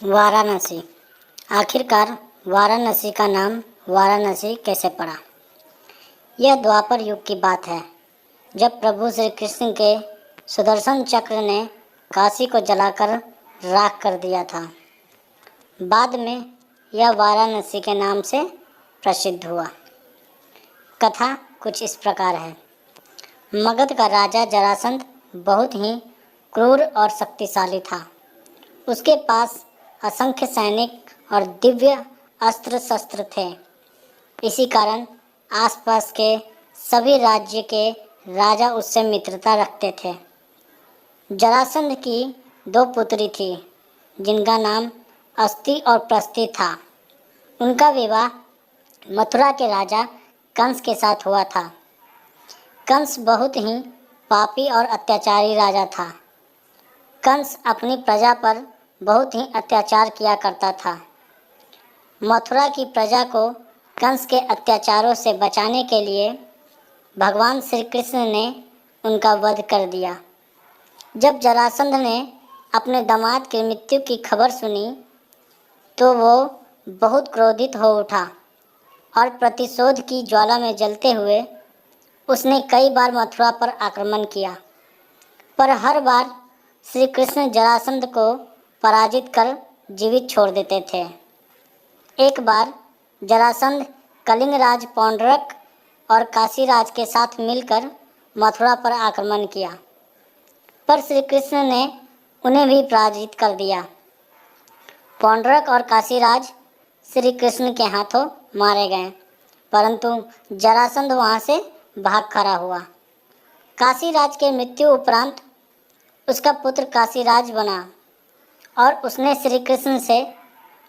वाराणसी। आखिरकार वाराणसी का नाम वाराणसी कैसे पड़ा? यह द्वापर युग की बात है, जब प्रभु श्री कृष्ण के सुदर्शन चक्र ने काशी को जलाकर राख कर दिया था। बाद में यह वाराणसी के नाम से प्रसिद्ध हुआ। कथा कुछ इस प्रकार है। मगध का राजा जरासंध बहुत ही क्रूर और शक्तिशाली था। उसके पास असंख्य सैनिक और दिव्य अस्त्र शस्त्र थे। इसी कारण आसपास के सभी राज्य के राजा उससे मित्रता रखते थे। जरासंध की 2 पुत्री थी, जिनका नाम अस्ति और प्रस्ति था। उनका विवाह मथुरा के राजा कंस के साथ हुआ था। कंस बहुत ही पापी और अत्याचारी राजा था। कंस अपनी प्रजा पर बहुत ही अत्याचार किया करता था। मथुरा की प्रजा को कंस के अत्याचारों से बचाने के लिए भगवान श्री कृष्ण ने उनका वध कर दिया। जब जरासंध ने अपने दामाद की मृत्यु की खबर सुनी तो वो बहुत क्रोधित हो उठा और प्रतिशोध की ज्वाला में जलते हुए उसने कई बार मथुरा पर आक्रमण किया, पर हर बार श्री कृष्ण जरासंध को पराजित कर जीवित छोड़ देते थे। एक बार जरासंध कलिंगराज पौंड्रक और काशीराज के साथ मिलकर मथुरा पर आक्रमण किया, पर श्री कृष्ण ने उन्हें भी पराजित कर दिया। पौंड्रक और काशीराज श्री कृष्ण के हाथों मारे गए, परंतु जरासंध वहाँ से भाग खड़ा हुआ। काशीराज के मृत्यु उपरांत उसका पुत्र काशीराज बना और उसने श्री कृष्ण से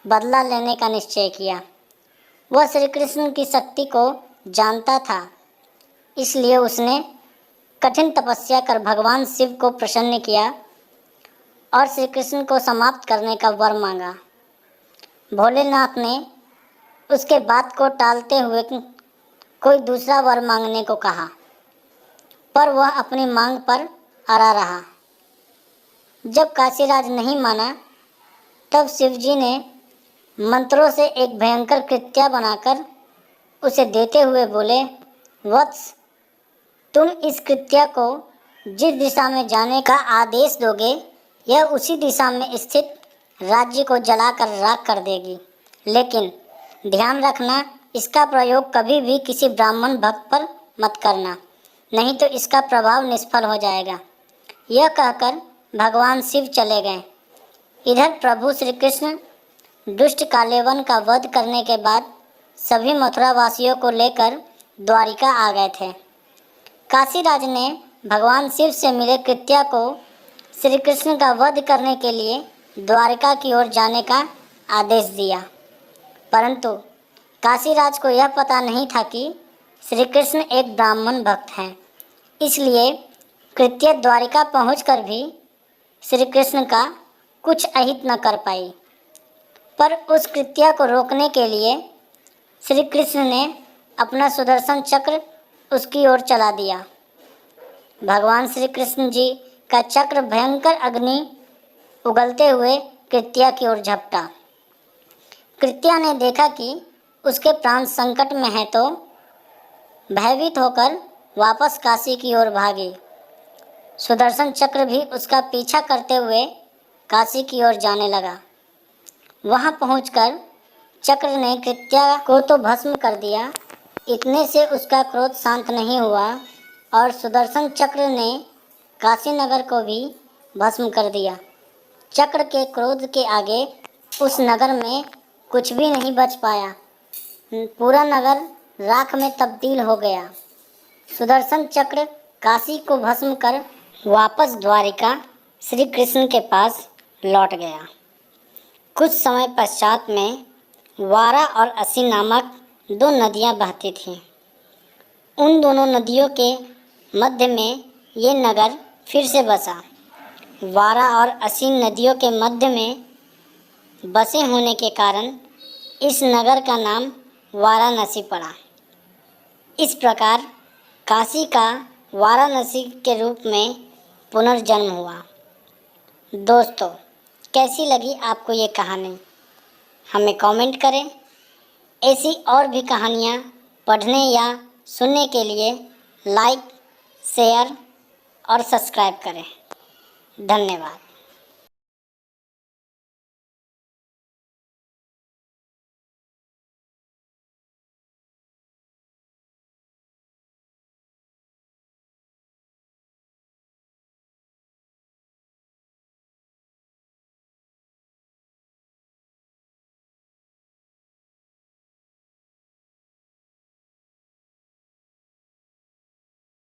बदला लेने का निश्चय किया। वह श्री कृष्ण की शक्ति को जानता था, इसलिए उसने कठिन तपस्या कर भगवान शिव को प्रसन्न किया और श्री कृष्ण को समाप्त करने का वर मांगा। भोलेनाथ ने उसके बात को टालते हुए कोई दूसरा वर मांगने को कहा, पर वह अपनी मांग पर अड़ा रहा। जब काशीराज नहीं माना, तब शिवजी ने मंत्रों से एक भयंकर कृत्या बनाकर उसे देते हुए बोले, वत्स, तुम इस कृत्या को जिस दिशा में जाने का आदेश दोगे, यह उसी दिशा में स्थित राज्य को जलाकर राख कर देगी। लेकिन ध्यान रखना, इसका प्रयोग कभी भी किसी ब्राह्मण भक्त पर मत करना, नहीं तो इसका प्रभाव निष्फल हो जाएगा। यह कहकर भगवान शिव चले गए। इधर प्रभु श्री कृष्ण दुष्ट कालेवन का वध करने के बाद सभी मथुरा वासियों को लेकर द्वारिका आ गए थे। काशीराज ने भगवान शिव से मिले कृत्या को श्री कृष्ण का वध करने के लिए द्वारिका की ओर जाने का आदेश दिया, परंतु काशीराज को यह पता नहीं था कि श्री कृष्ण एक ब्राह्मण भक्त हैं। इसलिए कृत्या द्वारिका पहुंचकर भी श्री कृष्ण का कुछ अहित न कर पाई। पर उस कृत्या को रोकने के लिए श्री कृष्ण ने अपना सुदर्शन चक्र उसकी ओर चला दिया। भगवान श्री कृष्ण जी का चक्र भयंकर अग्नि उगलते हुए कृत्या की ओर झपटा। कृत्या ने देखा कि उसके प्राण संकट में है तो भयभीत होकर वापस काशी की ओर भागी। सुदर्शन चक्र भी उसका पीछा करते हुए काशी की ओर जाने लगा। वहां पहुंचकर चक्र ने कृत्या को तो भस्म कर दिया, इतने से उसका क्रोध शांत नहीं हुआ और सुदर्शन चक्र ने काशी नगर को भी भस्म कर दिया। चक्र के क्रोध के आगे उस नगर में कुछ भी नहीं बच पाया। पूरा नगर राख में तब्दील हो गया। सुदर्शन चक्र काशी को भस्म कर वापस द्वारिका श्री कृष्ण के पास लौट गया। कुछ समय पश्चात में वारा और असी नामक 2 नदियां बहती थीं। उन दोनों नदियों के मध्य में ये नगर फिर से बसा। वारा और असी नदियों के मध्य में बसे होने के कारण इस नगर का नाम वाराणसी पड़ा। इस प्रकार काशी का वाराणसी के रूप में पुनर्जन्म हुआ। दोस्तों, कैसी लगी आपको ये कहानी हमें कमेंट करें। ऐसी और भी कहानियाँ पढ़ने या सुनने के लिए लाइक, शेयर और सब्सक्राइब करें। धन्यवाद।